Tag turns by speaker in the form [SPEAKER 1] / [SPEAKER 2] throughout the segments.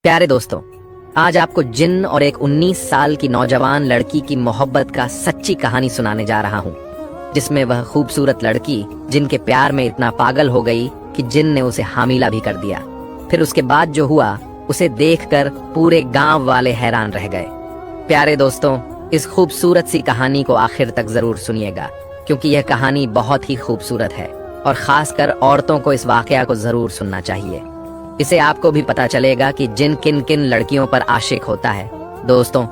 [SPEAKER 1] प्यारे दोस्तों, आज आपको जिन्न और एक 19 साल की नौजवान लड़की की मोहब्बत का सच्ची कहानी सुनाने जा रहा हूँ, जिसमें वह खूबसूरत लड़की जिनके प्यार में इतना पागल हो गई कि जिन्न ने उसे हामिला भी कर दिया। फिर उसके बाद जो हुआ उसे देखकर पूरे गांव वाले हैरान रह गए। प्यारे दोस्तों, इस खूबसूरत सी कहानी को आखिर तक जरूर सुनिएगा, क्योंकि यह कहानी बहुत ही खूबसूरत है और खासकर औरतों को इस वाकया को जरूर सुनना चाहिए। इसे आपको भी पता चलेगा कि जिन किन किन लड़कियों पर आशिक होता है। दोस्तों,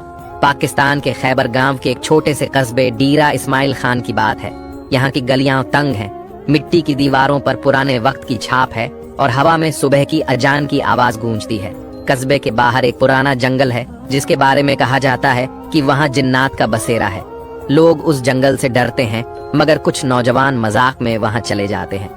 [SPEAKER 1] पाकिस्तान के खैबर गांव के एक छोटे से कस्बे डीरा इस्माइल खान की बात है। यहाँ की गलियां तंग हैं, मिट्टी की दीवारों पर पुराने वक्त की छाप है और हवा में सुबह की अजान की आवाज गूंजती है। कस्बे के बाहर एक पुराना जंगल है जिसके बारे में कहा जाता है कि वहाँ जिन्नात का बसेरा है। लोग उस जंगल से डरते हैं, मगर कुछ नौजवान मजाक में वहाँ चले जाते हैं।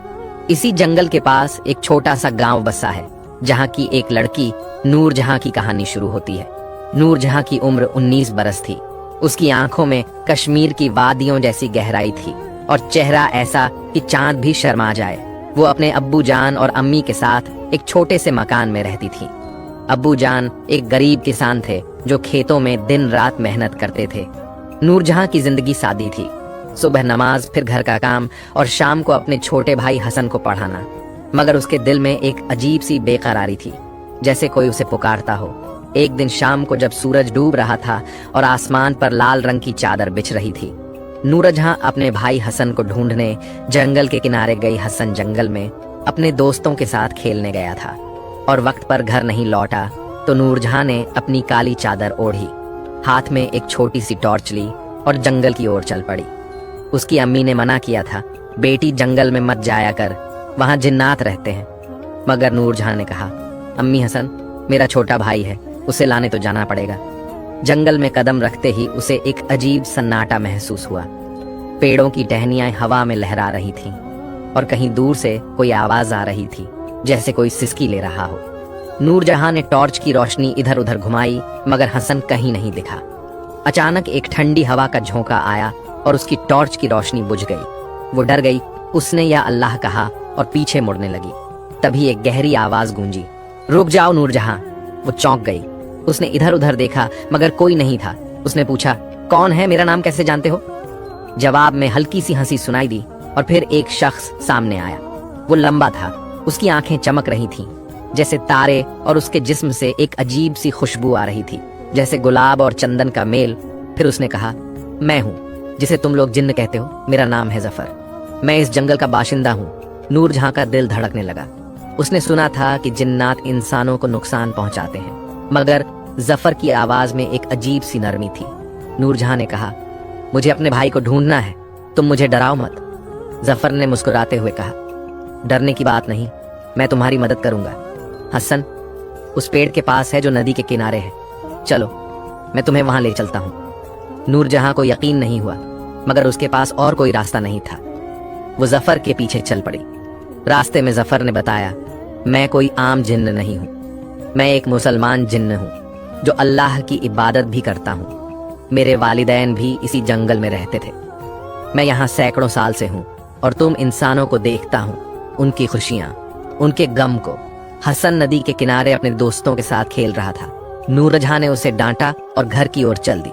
[SPEAKER 1] इसी जंगल के पास एक छोटा सा गांव बसा है, जहाँ की एक लड़की नूर जहाँ की कहानी शुरू होती है। नूर जहाँ की उम्र 19 बरस थी। उसकी आंखों में कश्मीर की वादियों जैसी गहराई थी और चेहरा ऐसा कि चांद भी शर्मा जाए। वो अपने अब्बू जान और अम्मी के साथ एक छोटे से मकान में रहती थी। अब्बू जान एक गरीब किसान थे जो खेतों में दिन रात मेहनत करते थे। नूर जहाँ की जिंदगी सादी थी, सुबह नमाज, फिर घर का काम और शाम को अपने छोटे भाई हसन को पढ़ाना। मगर उसके दिल में एक अजीब सी बेकरारी थी, जैसे कोई उसे पुकारता हो। एक दिन शाम को जब सूरज डूब रहा था और आसमान पर लाल रंग की चादर बिछ रही थी, नूर जहाँ अपने भाई हसन को ढूंढने जंगल के किनारे गई। हसन जंगल में अपने दोस्तों के साथ खेलने गया था और वक्त पर घर नहीं लौटा तो नूर जहाँ ने अपनी काली चादर ओढ़ी, हाथ में एक छोटी सी टॉर्च ली और जंगल की ओर चल पड़ी। उसकी अम्मी ने मना किया था, बेटी जंगल में मत जाया कर, वहां जिन्नात रहते हैं। मगर नूर जहाँ ने कहा, अम्मी हसन मेरा छोटा भाई है, उसे लाने तो जाना पड़ेगा। जंगल में कदम रखते ही उसे एक अजीब सन्नाटा महसूस हुआ। पेड़ों की टहनियां हवा में लहरा रही थीं और कहीं दूर से कोई आवाज आ रही थी, जैसे कोई सिसकी ले रहा हो। नूर जहाँ ने टॉर्च की रोशनी इधर उधर घुमाई, मगर हसन कहीं नहीं दिखा। अचानक एक ठंडी हवा का झोंका आया और उसकी टॉर्च की रोशनी बुझ गई। वो डर गई। उसने या अल्लाह कहा और पीछे मुड़ने लगी। तभी एक गहरी आवाज गूंजी, रुक जाओ नूर जहाँ। वो चौंक गई। उसने इधर उधर देखा, मगर कोई नहीं था। उसने पूछा, कौन है, मेरा नाम कैसे जानते हो? जवाब में हल्की सी हंसी सुनाई दी और फिर एक शख्स सामने आया। वो लंबा था, उसकी आंखें चमक रही थीं जैसे तारे और उसके जिस्म से एक अजीब सी खुशबू आ रही थी, जैसे गुलाब और चंदन का मेल। फिर उसने कहा, मैं हूँ जिसे तुम लोग जिन्न कहते हो, मेरा नाम है जफर, मैं इस जंगल का बाशिंदा हूँ। नूर जहाँ का दिल धड़कने लगा। उसने सुना था कि जिन्नात इंसानों को नुकसान पहुंचाते हैं, मगर जफर की आवाज में एक अजीब सी नरमी थी। नूर जहाँ ने कहा, मुझे अपने भाई को ढूंढना है, तुम मुझे डराओ मत। जफर ने मुस्कुराते हुए कहा, डरने की बात नहीं, मैं तुम्हारी मदद करूंगा। हसन उस पेड़ के पास है जो नदी के किनारे है, चलो मैं तुम्हें वहां ले चलता हूँ। नूर जहाँ को यकीन नहीं हुआ, मगर उसके पास और कोई रास्ता नहीं था। वो जफर के पीछे चल पड़ी। रास्ते में जफर ने बताया, मैं कोई आम जिन्न नहीं हूँ, मैं एक मुसलमान जिन्न हूँ जो अल्लाह की इबादत भी करता हूँ। मेरे वालिदैन भी इसी जंगल में रहते थे। मैं यहाँ सैकड़ों साल से हूँ और तुम इंसानों को देखता हूँ, उनकी खुशियाँ, उनके गम को। हसन नदी के किनारे अपने दोस्तों के साथ खेल रहा था। नूर जहाँ ने उसे डांटा और घर की ओर चल दी,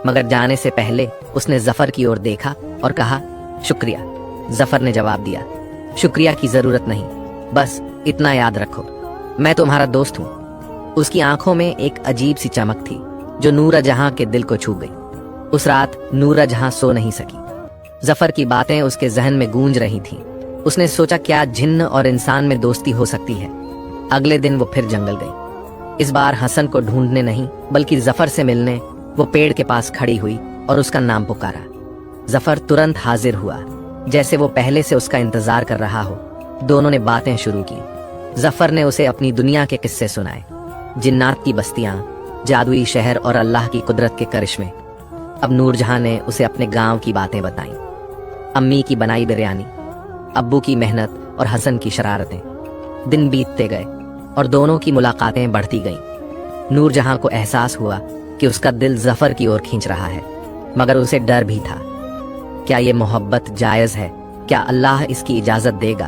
[SPEAKER 1] मगर जाने से पहले उसने जफर की ओर देखा और कहा, शुक्रिया। जफर ने जवाब दिया, शुक्रिया की जरूरत नहीं, बस इतना याद रखो, मैं तुम्हारा दोस्त हूँ। उसकी आंखों में एक अजीब सी चमक थी जो नूर जहाँ के दिल को छू गई। उस रात नूर जहाँ सो नहीं सकी। जफर की बातें उसके जहन में गूंज रही थीं। उसने सोचा, क्या जिन्न और इंसान में दोस्ती हो सकती है? अगले दिन वो फिर जंगल गई। इस बार हसन को ढूंढने नहीं, बल्कि जफर से मिलने वो पेड़ के पास खड़ी हुई और उसका नाम पुकारा। जफर तुरंत हाजिर हुआ, जैसे वो पहले से उसका इंतजार कर रहा हो। दोनों ने बातें शुरू की। जफर ने उसे अपनी दुनिया के किस्से सुनाए, जिन्नात की बस्तियां, जादुई शहर और अल्लाह की कुदरत के करिश्मे। अब नूर जहाँ ने उसे अपने गांव की बातें बताईं, अम्मी की बनाई बिरयानी, अब्बू की मेहनत और हसन की शरारतें। दिन बीतते गए और दोनों की मुलाकातें बढ़ती गईं। नूर जहाँ को एहसास हुआ कि उसका दिल जफर की ओर खींच रहा है, मगर उसे डर भी था। क्या ये मोहब्बत जायज है? क्या अल्लाह इसकी इजाजत देगा?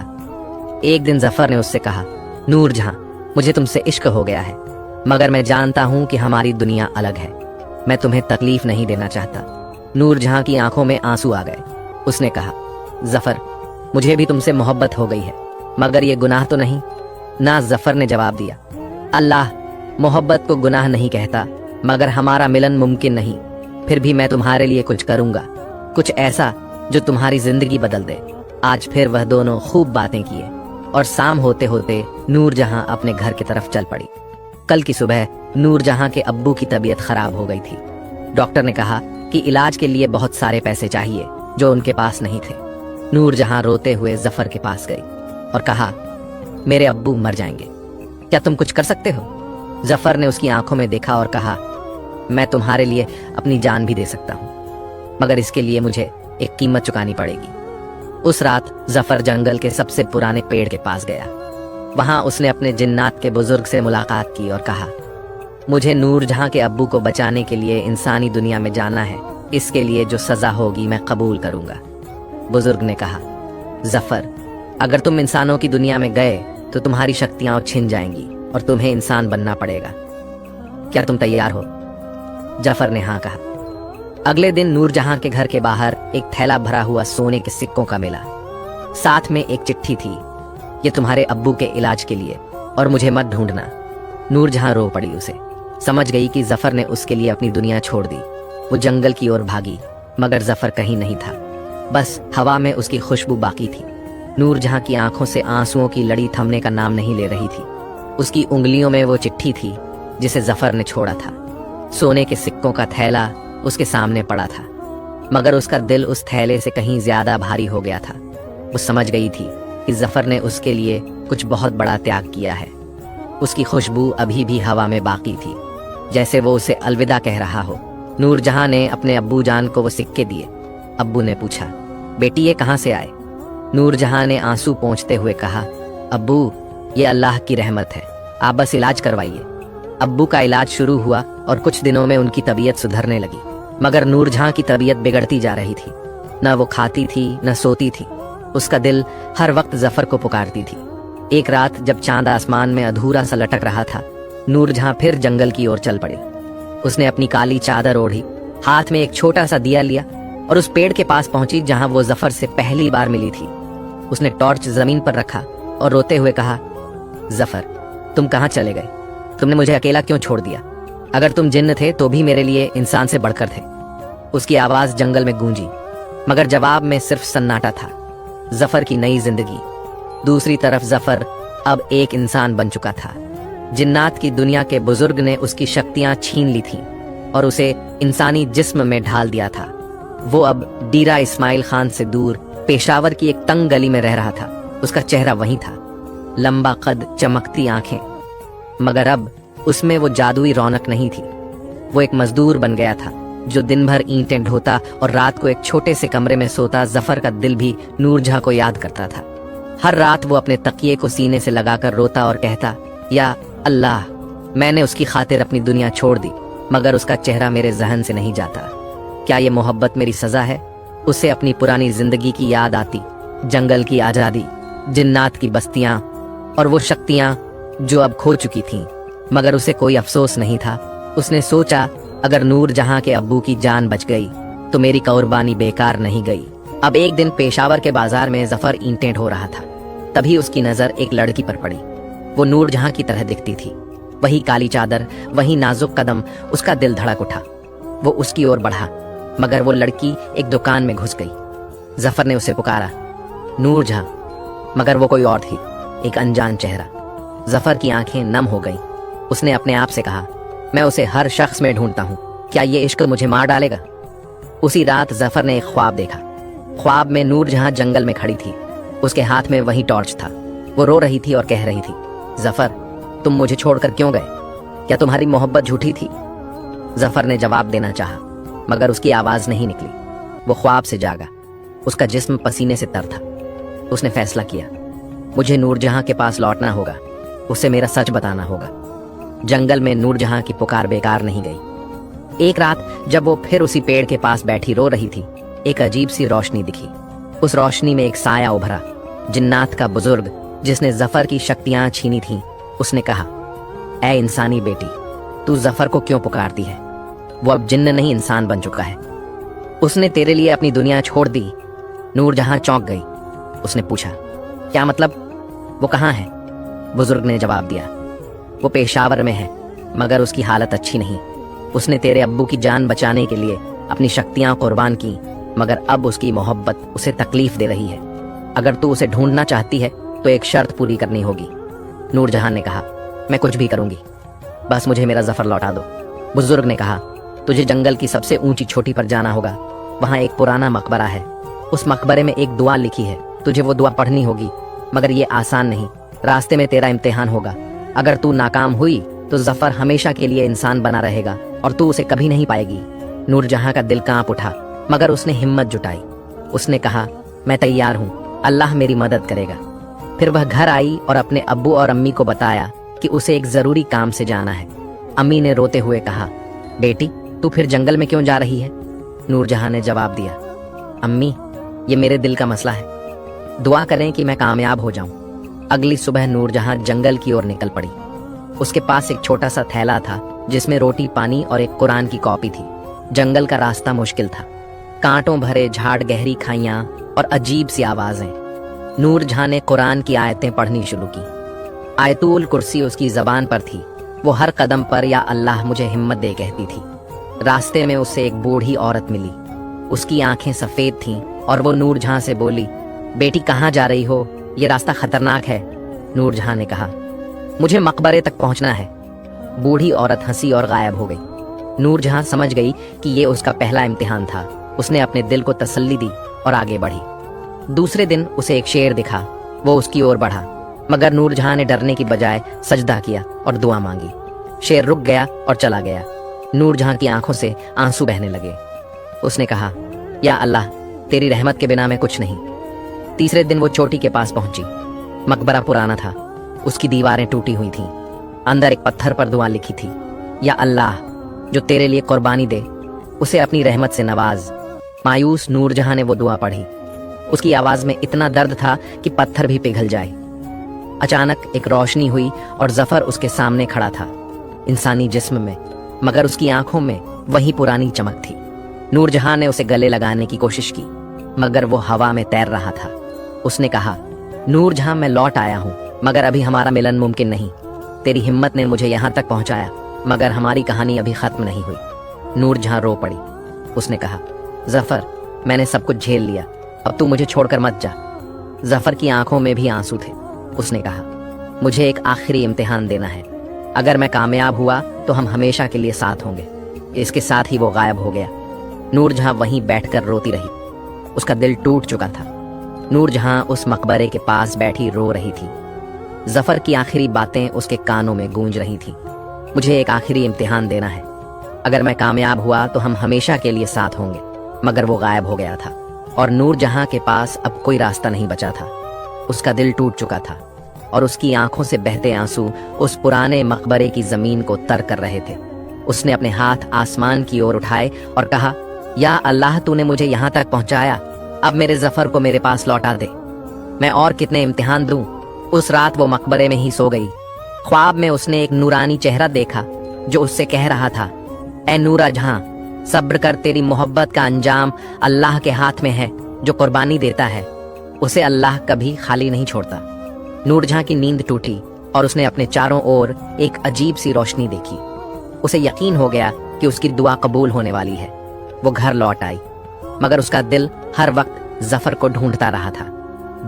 [SPEAKER 1] एक दिन जफर ने उससे कहा, नूर जहाँ, मुझे तुमसे इश्क हो गया है। मगर मैं जानता हूँ कि हमारी दुनिया अलग है। मैं तुम्हें तकलीफ नहीं देना चाहता। नूर जहाँ की आंखों में आंसू आ गए। उसने कहा, जफर, मुझे भी तुमसे मोहब्बत हो गई है, मगर ये गुनाह तो नहीं ना। जफर ने जवाब दिया, अल्लाह मोहब्बत को गुनाह नहीं कहता, मगर हमारा मिलन मुमकिन नहीं। फिर भी मैं तुम्हारे लिए कुछ करूंगा, कुछ ऐसा जो तुम्हारी जिंदगी बदल दे। आज फिर वह दोनों खूब बातें किए और शाम होते होते नूर जहां अपने घर की तरफ चल पड़ी। कल की सुबह नूर जहां के अब्बू की तबीयत खराब हो गई थी। डॉक्टर ने कहा कि इलाज के लिए बहुत सारे पैसे चाहिए जो उनके पास नहीं थे। नूर जहां रोते हुए जफर के पास गई और कहा, मेरे अब्बू मर जाएंगे, क्या तुम कुछ कर सकते हो? जफर ने उसकी आंखों में देखा और कहा, मैं तुम्हारे लिए अपनी जान भी दे सकता हूँ, मगर इसके लिए मुझे एक कीमत चुकानी पड़ेगी। उस रात जफर जंगल के सबसे पुराने पेड़ के पास गया। वहां उसने अपने जिन्नात के बुजुर्ग से मुलाकात की और कहा, मुझे नूर जहां के अब्बू को बचाने के लिए इंसानी दुनिया में जाना है। इसके लिए जो सजा होगी मैं कबूल करूंगा। बुजुर्ग ने कहा, जफर, अगर तुम इंसानों की दुनिया में गए तो तुम्हारी शक्तियां छिन जाएंगी और तुम्हें इंसान बनना पड़ेगा। क्या तुम तैयार हो? जफर ने हाँ कहा। अगले दिन नूर जहां के घर के बाहर एक थैला भरा हुआ सोने के सिक्कों का मिला। साथ में एक चिट्ठी थी, ये तुम्हारे अब्बू के इलाज के लिए और मुझे मत ढूंढना। नूर जहां रो पड़ी। उसे समझ गई कि जफर ने उसके लिए अपनी दुनिया छोड़ दी। वो जंगल की ओर भागी, मगर जफर कहीं नहीं था। बस हवा में उसकी खुशबू बाकी थी। नूर जहां की आंखों से आंसुओं की लड़ी थमने का नाम नहीं ले रही थी। उसकी उंगलियों में वो चिट्ठी थी जिसे जफर ने छोड़ा था। सोने के सिक्कों का थैला उसके सामने पड़ा था, मगर उसका दिल उस थैले से कहीं ज्यादा भारी हो गया था। वो समझ गई थी कि जफर ने उसके लिए कुछ बहुत बड़ा त्याग किया है। उसकी खुशबू अभी भी हवा में बाकी थी, जैसे वो उसे अलविदा कह रहा हो। नूर जहां ने अपने अब्बू जान को वो सिक्के दिए। अब्बू ने पूछा, बेटी ये कहाँ से आए? नूर जहां ने आंसू पोंछते हुए कहा, अब्बू, ये अल्लाह की रहमत है, आप बस इलाज करवाइए। अब्बू का इलाज शुरू हुआ और कुछ दिनों में उनकी तबीयत सुधरने लगी, मगर नूर जहां की तबीयत बिगड़ती जा रही थी। न वो खाती थी न सोती थी। उसका दिल हर वक्त जफर को पुकारती थी। एक रात जब चांद आसमान में अधूरा सा लटक रहा था, नूर जहां फिर जंगल की ओर चल पड़ी। उसने अपनी काली चादर ओढ़ी, हाथ में एक छोटा सा दिया लिया और उस पेड़ के पास पहुंची जहां वो जफर से पहली बार मिली थी। उसने टॉर्च जमीन पर रखा और रोते हुए कहा, जफर, तुम कहाँ चले गए? तुमने मुझे अकेला क्यों छोड़ दिया? अगर तुम जिन्न थे तो भी मेरे लिए इंसान से बढ़कर थे। उसकी आवाज जंगल में गूंजी, मगर जवाब में सिर्फ सन्नाटा था। जफर की नई जिंदगी। दूसरी तरफ जफर अब एक इंसान बन चुका था। जिन्नात की दुनिया के बुजुर्ग ने उसकी शक्तियां छीन ली थीं और उसे इंसानी जिस्म में ढाल दिया था। वो अब डीरा इस्माइल खान से दूर पेशावर की एक तंग गली में रह रहा था। उसका चेहरा वही था, लंबा कद, चमकती आंखें, मगर अब उसमें वो जादुई रौनक नहीं थी। वो एक मजदूर बन गया था जो दिन भर ईंटें ढोता और रात को एक छोटे से कमरे में सोता। जफर का दिल भी नूर जहां को याद करता था। हर रात वो अपने तकिए को सीने से लगाकर रोता और कहता, या अल्लाह, मैंने उसकी खातिर अपनी दुनिया छोड़ दी, मगर उसका चेहरा मेरे जहन से नहीं जाता। क्या ये मोहब्बत मेरी सजा है? उसे अपनी पुरानी जिंदगी की याद आती, जंगल की आजादी, जिन्नात की बस्तियां और वो शक्तियां जो अब खो चुकी थीं, मगर उसे कोई अफसोस नहीं था। उसने सोचा, अगर नूर जहां के अब्बू की जान बच गई तो मेरी कुर्बानी बेकार नहीं गई। अब एक दिन पेशावर के बाजार में जफर ईंटें ढो रहा था। तभी उसकी नजर एक लड़की पर पड़ी। वो नूर जहां की तरह दिखती थी, वही काली चादर, वही नाजुक कदम। उसका दिल धड़क उठा। वो उसकी ओर बढ़ा, मगर वो लड़की एक दुकान में घुस गई। जफर ने उसे पुकारा, नूर जहां, मगर वो कोई और थी, एक अनजान चेहरा। जफर की आंखें नम हो गईं। उसने अपने आप से कहा, मैं उसे हर शख्स में ढूंढता हूँ, क्या ये इश्क मुझे मार डालेगा? उसी रात जफर ने एक ख्वाब देखा। ख्वाब में नूर जहां जंगल में खड़ी थी, उसके हाथ में वही टॉर्च था। वो रो रही थी और कह रही थी, जफर, तुम मुझे छोड़कर क्यों गए? क्या तुम्हारी मोहब्बत झूठी थी? जफर ने जवाब देना चाहा, मगर उसकी आवाज नहीं निकली। वो ख्वाब से जागा। उसका जिस्म पसीने से तर था। उसने फैसला किया, मुझे नूर जहां के पास लौटना होगा, उसे मेरा सच बताना होगा। जंगल में नूर जहां की पुकार बेकार नहीं गई। एक रात जब वो फिर उसी पेड़ के पास बैठी रो रही थी, एक अजीब सी रोशनी दिखी। उस रोशनी में एक साया उभरा। जिन्नात का बुजुर्ग जिसने जफर की शक्तियां छीनी थीं, उसने कहा, ए इंसानी बेटी, तू जफर को क्यों पुकारती है? वो अब जिन्न नहीं इंसान बन चुका है। उसने तेरे लिए अपनी दुनिया छोड़ दी। नूरजहां चौंक गई। उसने पूछा, क्या मतलब? वो कहाँ है? बुजुर्ग ने जवाब दिया, वो पेशावर में है, मगर उसकी हालत अच्छी नहीं। उसने तेरे अब्बू की जान बचाने के लिए अपनी शक्तियां कुर्बान की, मगर अब उसकी मोहब्बत उसे तकलीफ दे रही है। अगर तू उसे ढूंढना चाहती है तो एक शर्त पूरी करनी होगी। नूरजहां ने कहा, मैं कुछ भी करूंगी, बस मुझे मेरा जफर लौटा दो। बुजुर्ग ने कहा, तुझे जंगल की सबसे ऊंची चोटी पर जाना होगा। वहां एक पुराना मकबरा है। उस मकबरे में एक दुआ लिखी है। तुझे वो दुआ पढ़नी होगी, मगर ये आसान नहीं। रास्ते में तेरा इम्तिहान होगा। अगर तू नाकाम हुई तो जफर हमेशा के लिए इंसान बना रहेगा और तू उसे कभी नहीं पाएगी। नूरजहां का दिल कांप उठा, मगर उसने हिम्मत जुटाई। उसने कहा, मैं तैयार हूँ, अल्लाह मेरी मदद करेगा। फिर वह घर आई और अपने अब्बू और अम्मी को बताया कि उसे एक जरूरी काम से जाना है। अम्मी ने रोते हुए कहा, बेटी, तू फिर जंगल में क्यों जा रही है? नूरजहां ने जवाब दिया, अम्मी, ये मेरे दिल का मसला है। दुआ करें कि मैं कामयाब हो जाऊं। अगली सुबह नूरजहां जंगल की ओर निकल पड़ी। उसके पास एक छोटा सा थैला था जिसमें रोटी, पानी और एक कुरान की कॉपी थी। जंगल का रास्ता मुश्किल था। कांटों भरे झाड़, गहरी खाइयां और अजीब सी आवाजें। नूरजहां ने कुरान की आयतें पढ़नी शुरू की। आयतुल कुर्सी उसकी जबान पर थी। वो हर कदम पर या अल्लाह मुझे हिम्मत दे कहती थी। रास्ते में उसे एक बूढ़ी औरत मिली। उसकी आंखें सफेद थीं और वो नूरजहां से बोली, बेटी, कहाँ जा रही हो? ये रास्ता खतरनाक है। नूरजहां ने कहा, मुझे मकबरे तक पहुंचना है। बूढ़ी औरत हंसी और गायब हो गई। नूरजहां समझ गई कि ये उसका पहला इम्तिहान था। उसने अपने दिल को तसल्ली दी और आगे बढ़ी। दूसरे दिन उसे एक शेर दिखा। वो उसकी ओर बढ़ा, मगर नूरजहां ने डरने की बजाय सजदा किया और दुआ मांगी। शेर रुक गया और चला गया। नूरजहां की आंखों से आंसू बहने लगे। उसने कहा, या अल्लाह, तेरी रहमत के बिना मैं कुछ नहीं। तीसरे दिन वो चोटी के पास पहुंची। मकबरा पुराना था। उसकी दीवारें टूटी हुई थीं। अंदर एक पत्थर पर दुआ लिखी थी, या अल्लाह, जो तेरे लिए कुर्बानी दे, उसे अपनी रहमत से नवाज। मायूस नूरजहां ने वो दुआ पढ़ी। उसकी आवाज में इतना दर्द था कि पत्थर भी पिघल जाए। अचानक एक रोशनी हुई और जफर उसके सामने खड़ा था, इंसानी जिस्म में, मगर उसकी आंखों में वही पुरानी चमक थी। नूरजहां ने उसे गले लगाने की कोशिश की, मगर वो हवा में तैर रहा था। उसने कहा, नूरजहां, मैं लौट आया हूं, मगर अभी हमारा मिलन मुमकिन नहीं। तेरी हिम्मत ने मुझे यहां तक पहुंचाया, मगर हमारी कहानी अभी खत्म नहीं हुई। नूरजहां रो पड़ी। उसने कहा, जफर, मैंने सब कुछ झेल लिया, अब तू मुझे छोड़कर मत जा। जफर की आंखों में भी आंसू थे। उसने कहा, मुझे एक आखिरी इम्तिहान देना है। अगर मैं कामयाब हुआ तो हम हमेशा के लिए साथ होंगे। इसके साथ ही वो गायब हो गया। नूरजहां वहीं बैठकर रोती रही। उसका दिल टूट चुका था। नूरजहां उस मकबरे के पास बैठी रो रही थी। जफर की आखिरी बातें उसके कानों में गूंज रही थी। मुझे एक आखिरी इम्तिहान देना है। अगर मैं कामयाब हुआ तो हम हमेशा के लिए साथ होंगे। मगर वो गायब हो गया था और नूरजहां के पास अब कोई रास्ता नहीं बचा था। उसका दिल टूट चुका था और उसकी आंखों से बहते आंसू उस पुराने मकबरे की जमीन को तर कर रहे थे। उसने अपने हाथ आसमान की ओर उठाए और कहा, या अल्लाह, तूने मुझे यहाँ तक पहुँचाया, अब मेरे जफर को मेरे पास लौटा दे। मैं और कितने इम्तिहान दूं? उस रात वो मकबरे में ही सो गई। ख्वाब में उसने एक नूरानी चेहरा देखा जो उससे कह रहा था, ए नूरजहां, सब्र कर, तेरी मोहब्बत का अंजाम अल्लाह के हाथ में है। जो कुर्बानी देता है उसे अल्लाह कभी खाली नहीं छोड़ता। नूरजहां की नींद टूटी और उसने अपने चारों ओर एक अजीब सी रोशनी देखी। उसे यकीन हो गया कि उसकी दुआ कबूल होने वाली है। वो घर लौट आई, मगर उसका दिल हर वक्त जफर को ढूंढता रहा था।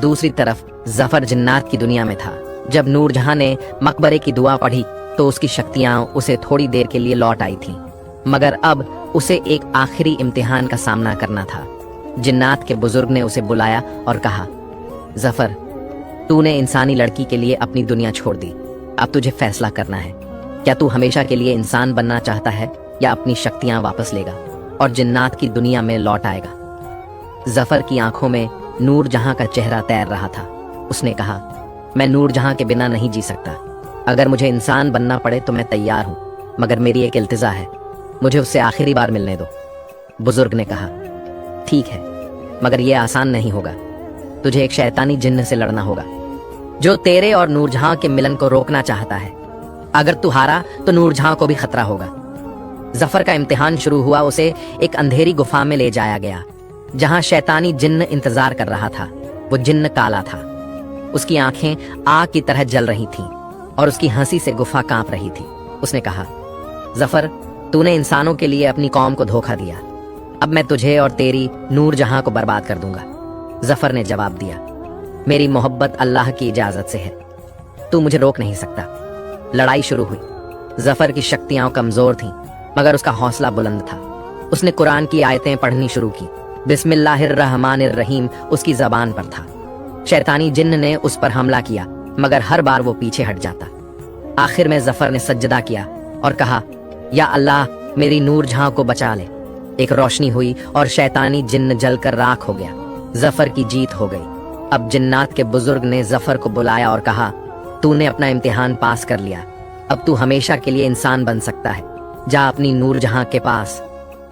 [SPEAKER 1] दूसरी तरफ जफर जिन्नात की दुनिया में था। जब नूरजहां ने मकबरे की दुआ पढ़ी तो उसकी शक्तियां उसे थोड़ी देर के लिए लौट आई थीं, मगर अब उसे एक आखिरी इम्तिहान का सामना करना था। जिन्नात के बुजुर्ग ने उसे बुलाया और कहा, जफर, तूने इंसानी लड़की के लिए अपनी दुनिया छोड़ दी। अब तुझे फैसला करना है। क्या तू हमेशा के लिए इंसान बनना चाहता है या अपनी शक्तियां वापस लेगा और जिन्नात की दुनिया में लौट आएगा? जफर की आंखों में नूरजहां का चेहरा तैर रहा था। उसने कहा, मैं नूरजहां के बिना नहीं जी सकता। अगर मुझे इंसान बनना पड़े तो मैं तैयार हूं, मगर मेरी एक इल्तिजा है, मुझे उससे आखिरी बार मिलने दो। बुजुर्ग ने कहा, ठीक है, मगर यह आसान नहीं होगा। तुझे एक शैतानी जिन्न से लड़ना होगा जो तेरे और नूरजहां के मिलन को रोकना चाहता है। اگر تو ہارا تو نور جہاں کو بھی خطرہ ہوگا۔ ظفر کا امتحان شروع ہوا، اسے ایک اندھیری گفا میں لے جایا گیا جہاں شیطانی جن انتظار کر رہا تھا۔ وہ جن کالا تھا، اس کی آنکھیں آگ کی طرح جل رہی تھیں اور اس کی ہنسی سے گفا کانپ رہی تھی۔ اس نے کہا، ظفر، تو نے انسانوں کے لیے اپنی قوم کو دھوکہ دیا، اب میں تجھے اور تیری نور جہاں کو برباد کر دوں گا۔ ظفر نے جواب دیا، میری محبت اللہ کی اجازت سے ہے، تو مجھے روک نہیں سکتا۔ لڑائی شروع ہوئی۔ ظفر کی شکتیاں کمزور تھیں مگر اس کا حوصلہ بلند تھا۔ اس نے قرآن کی آیتیں پڑھنی شروع کی۔ بسم اللہ الرحمن الرحیم اس کی زبان پر تھا۔ شیطانی جن نے اس پر حملہ کیا مگر ہر بار وہ پیچھے ہٹ جاتا۔ آخر میں ظفر نے سجدہ کیا اور کہا، یا اللہ، میری نور جہاں کو بچا لے۔ ایک روشنی ہوئی اور شیطانی جن جل کر راکھ ہو گیا۔ ظفر کی جیت ہو گئی۔ اب جنات کے بزرگ نے ظفر کو بلایا اور کہا، تو نے اپنا امتحان پاس کر لیا، اب تو ہمیشہ کے لیے انسان بن سکتا ہے، جا اپنی نور جہاں کے پاس۔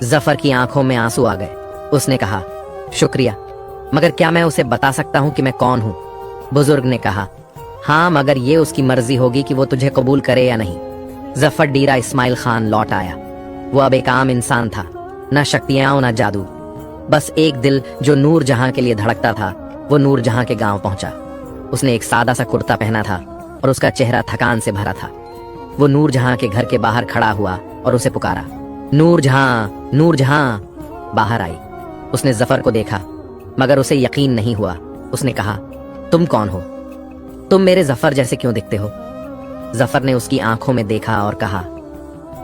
[SPEAKER 1] ظفر کی آنکھوں میں آنسو آ گئے۔ اس نے کہا، شکریہ، مگر کیا میں اسے بتا سکتا ہوں کہ میں کون ہوں؟ بزرگ نے کہا، ہاں، مگر یہ اس کی مرضی ہوگی کہ وہ تجھے قبول کرے یا نہیں۔ ظفر ڈیرہ اسماعیل خان لوٹ آیا۔ وہ اب ایک عام انسان تھا، نہ شکتیاں نہ جادو، بس ایک دل جو نور جہاں کے لیے دھڑکتا تھا۔ وہ نور جہاں کے گاؤں پہنچا۔ اس نے ایک سادہ سا کرتا پہنا تھا اور اس کا چہرہ تھکان سے بھرا تھا۔ وہ نور جہاں کے گھر کے باہر کھڑا ہوا اور اسے پکارا، نور جہاں، نور جہاں۔ باہر آئی۔ اس نے ظفر کو دیکھا مگر اسے یقین نہیں ہوا۔ اس نے کہا، تم کون ہو؟ تم میرے ظفر جیسے کیوں دکھتے ہو؟ ظفر نے اس کی آنکھوں میں دیکھا اور کہا،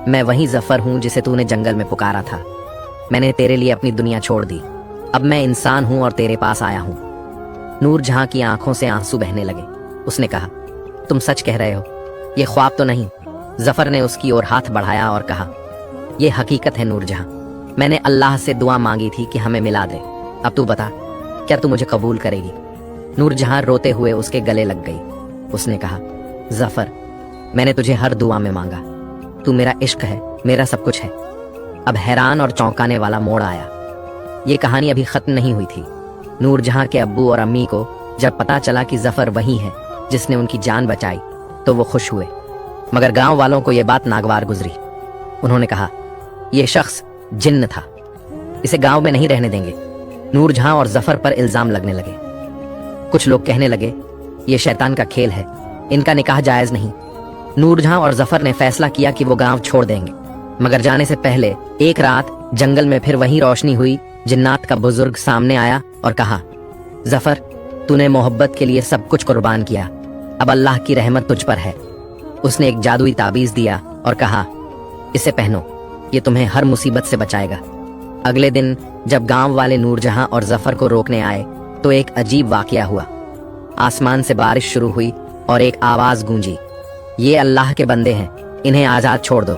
[SPEAKER 1] میں وہی ظفر ہوں جسے تو نے جنگل میں پکارا تھا۔ میں نے تیرے لیے اپنی دنیا چھوڑ دی، اب میں انسان ہوں اور تیرے پاس آیا ہوں۔ نور جہاں کی آنکھوں سے آنسو بہنے لگے۔ اس نے کہا، تم سچ کہہ رہے ہو، یہ خواب تو نہیں؟ ظفر نے اس کی اور ہاتھ بڑھایا اور کہا، یہ حقیقت ہے نور جہاں، میں نے اللہ سے دعا مانگی تھی کہ ہمیں ملا دے، اب تو بتا، کیا تو مجھے قبول کرے گی؟ نور جہاں روتے ہوئے اس کے گلے لگ گئی۔ اس نے کہا، ظفر، میں نے تجھے ہر دعا میں مانگا، تو میرا عشق ہے، میرا سب کچھ ہے۔ اب حیران اور چونکانے والا موڑ آیا۔ یہ کہانی ابھی ختم نہیں ہوئی تھی۔ نور جہاں کے ابو اور امی کو جب پتا چلا کہ ظفر وہی ہے جس نے ان کی جان بچائی تو وہ خوش ہوئے، مگر گاؤں والوں کو یہ بات ناگوار گزری۔ انہوں نے کہا، یہ شخص جن تھا، اسے گاؤں میں نہیں رہنے دیں گے۔ نور جہاں اور ظفر پر الزام لگنے لگے۔ کچھ لوگ کہنے لگے، یہ شیطان کا کھیل ہے، ان کا نکاح جائز نہیں۔ نور جہاں اور ظفر نے فیصلہ کیا کہ وہ گاؤں چھوڑ دیں گے، مگر جانے سے پہلے ایک رات جنگل میں پھر وہی روشنی ہوئی۔ جنات کا بزرگ سامنے آیا اور کہا، ظفر، تو نے محبت کے لیے سب کچھ قربان کیا، اب اللہ کی رحمت تجھ پر ہے۔ اس نے ایک جادوئی تعبیذ دیا اور کہا، اسے پہنو، یہ تمہیں ہر مصیبت سے بچائے گا۔ اگلے دن جب گاؤں والے نور جہاں اور ظفر کو روکنے آئے تو ایک عجیب واقعہ ہوا۔ آسمان سے بارش شروع ہوئی اور ایک آواز گونجی، یہ اللہ کے بندے ہیں، انہیں آزاد چھوڑ دو۔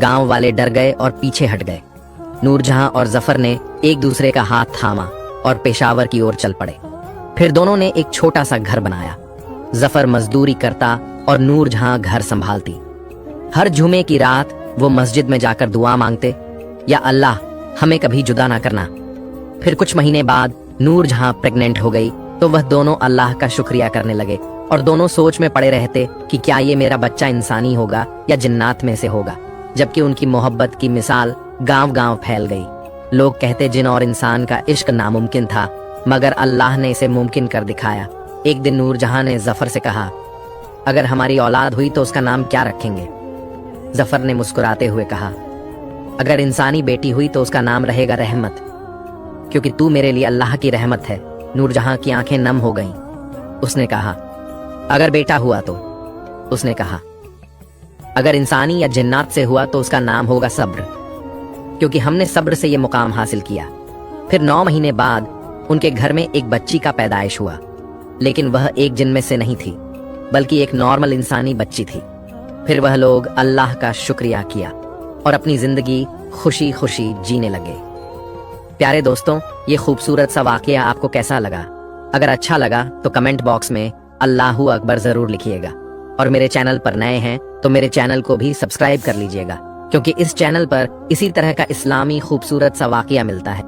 [SPEAKER 1] گاؤں والے ڈر گئے اور پیچھے ہٹ گئے۔ نور جہاں اور ظفر نے ایک دوسرے کا ہاتھ تھاما اور پشاور کی اور چل پڑے۔ پھر دونوں نے ایک چھوٹا سا گھر بنایا۔ ظفر مزدوری کرتا اور نور جہاں گھر سنبھالتی۔ ہر جمعے کی رات وہ مسجد میں جا کر دعا مانگتے، یا اللہ، ہمیں کبھی جدا نہ کرنا۔ پھر کچھ مہینے بعد نور جہاں پریگننٹ ہو گئی تو وہ دونوں اللہ کا شکریہ کرنے لگے اور دونوں سوچ میں پڑے رہتے کہ کیا یہ میرا بچہ انسانی ہوگا یا جنات میں سے ہوگا، جبکہ ان کی محبت کی مثال گاؤں گاؤں پھیل گئی۔ لوگ کہتے جن اور انسان کا عشق ناممکن تھا، مگر اللہ نے اسے ممکن کر دکھایا۔ ایک دن نور جہاں نے ظفر سے کہا، اگر ہماری اولاد ہوئی تو اس کا نام کیا رکھیں گے؟ ظفر نے مسکراتے ہوئے کہا، اگر انسانی بیٹی ہوئی تو اس کا نام رہے گا رحمت، کیونکہ تو میرے لیے اللہ کی رحمت ہے۔ نور جہاں کی آنکھیں نم ہو گئیں۔ اس نے کہا، اگر بیٹا ہوا تو؟ اس نے کہا، اگر انسانی یا جنات سے ہوا تو اس کا نام ہوگا صبر، کیونکہ ہم نے صبر سے یہ مقام حاصل کیا۔ پھر 9 مہینے بعد ان کے گھر میں ایک بچی کا پیدائش ہوا، لیکن وہ ایک جن میں سے نہیں تھی بلکہ ایک نارمل انسانی بچی تھی۔ پھر وہ لوگ اللہ کا شکریہ کیا اور اپنی زندگی خوشی خوشی جینے لگے۔ پیارے دوستوں، یہ خوبصورت سا واقعہ آپ کو کیسا لگا؟ اگر اچھا لگا تو کمنٹ باکس میں اللہ اکبر ضرور لکھیے گا، اور میرے چینل پر نئے ہیں تو میرے چینل کو بھی سبسکرائب کر لیجئے گا، کیونکہ اس چینل پر اسی طرح کا اسلامی خوبصورت سا واقعہ ملتا ہے۔